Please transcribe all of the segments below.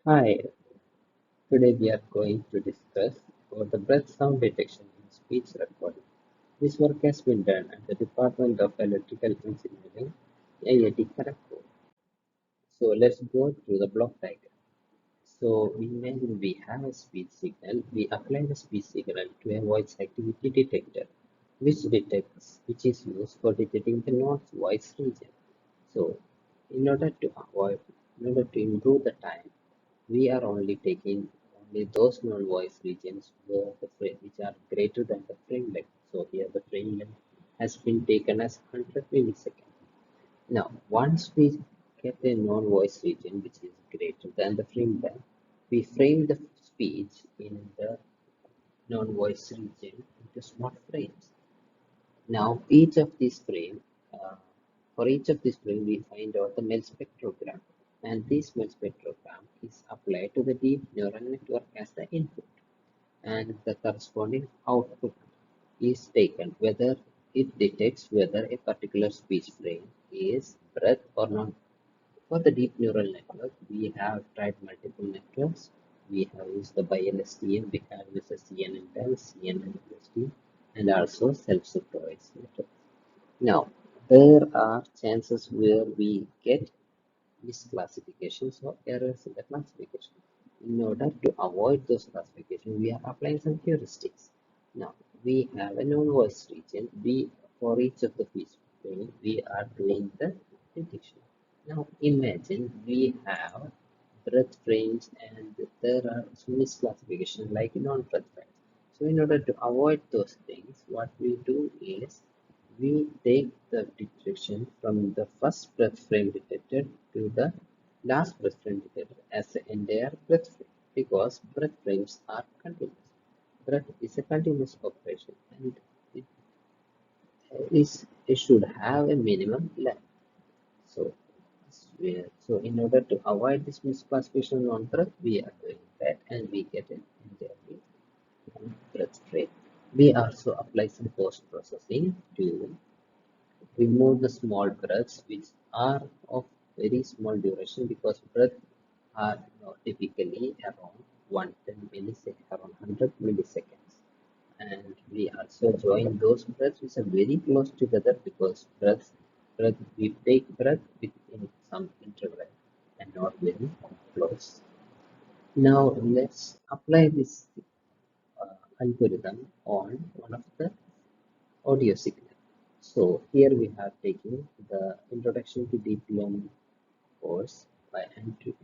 Hi, today we are going to discuss about the breath sound detection in speech recording. This work has been done at the Department of Electrical Engineering, IIT Kharagpur. So let's go through the block diagram. So imagine we have a speech signal. We apply the speech signal to a voice activity detector, which is used for detecting the non-voice region. So in order to avoid, in order to improve the time, we are only taking only those non-voice regions which are greater than the frame length. So here the frame length has been taken as 100 milliseconds. Now, once we get a non-voice region which is greater than the frame length, we frame the speech in the non-voice region into small frames. Now, uh, for each of these frames, we find out the MEL spectrogram, and this MEL spectrogram is applied to the deep neural network as the input, and the corresponding output is taken whether it detects whether a particular speech frame is breath or not. For the deep neural network, we have tried multiple networks. We have used the BiLSTM, we have used the CNN10, CNN and also self-supervised network. Now, there are chances where we get misclassifications or errors in the classification. In order to avoid those classifications, we are applying some heuristics. Now, we have a non-voice region. For each of the piece we are doing the detection. Now, imagine we have breath frames and there are misclassification like non-breath frames. So, in order to avoid those things, what we do is we take the detection from the first breath frame detected to the last breath frame detected as the entire breath frame because breath frames are continuous. Breath is a continuous operation and it it should have a minimum length. So, in order to avoid this misclassification on breath, we are doing that and we get an entirely breath frame. We also apply some post processing to remove the small breaths which are of very small duration because breaths are typically around 110 milliseconds, around 100 milliseconds. And we also join those breaths which are very close together because we take breath within some interval and not very close. Now let's apply this algorithm on one of the audio signal. So here we have taken the introduction to deep learning course by Andrew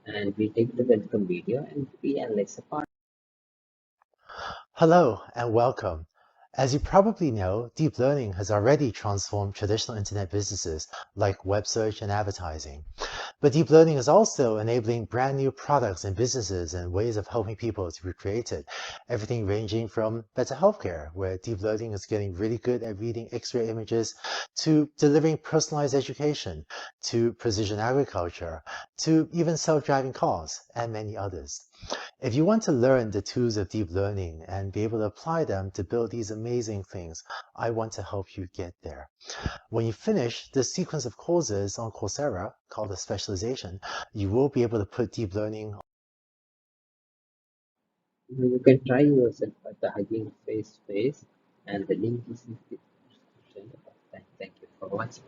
and we take the welcome video and we analyze a part. Hello and welcome. As you probably know, deep learning has already transformed traditional internet businesses like web search and advertising. But deep learning is also enabling brand new products and businesses and ways of helping people to be created. Everything ranging from better healthcare, where deep learning is getting really good at reading X-ray images, to delivering personalized education, to precision agriculture, to even self-driving cars, and many others. If you want to learn the tools of deep learning and be able to apply them to build these amazing things, I want to help you get there. When you finish this sequence of courses on Coursera called the specialization, you will be able to put deep learning. You can try yourself at the Hugging Face and the link is in the description. Thank you for watching.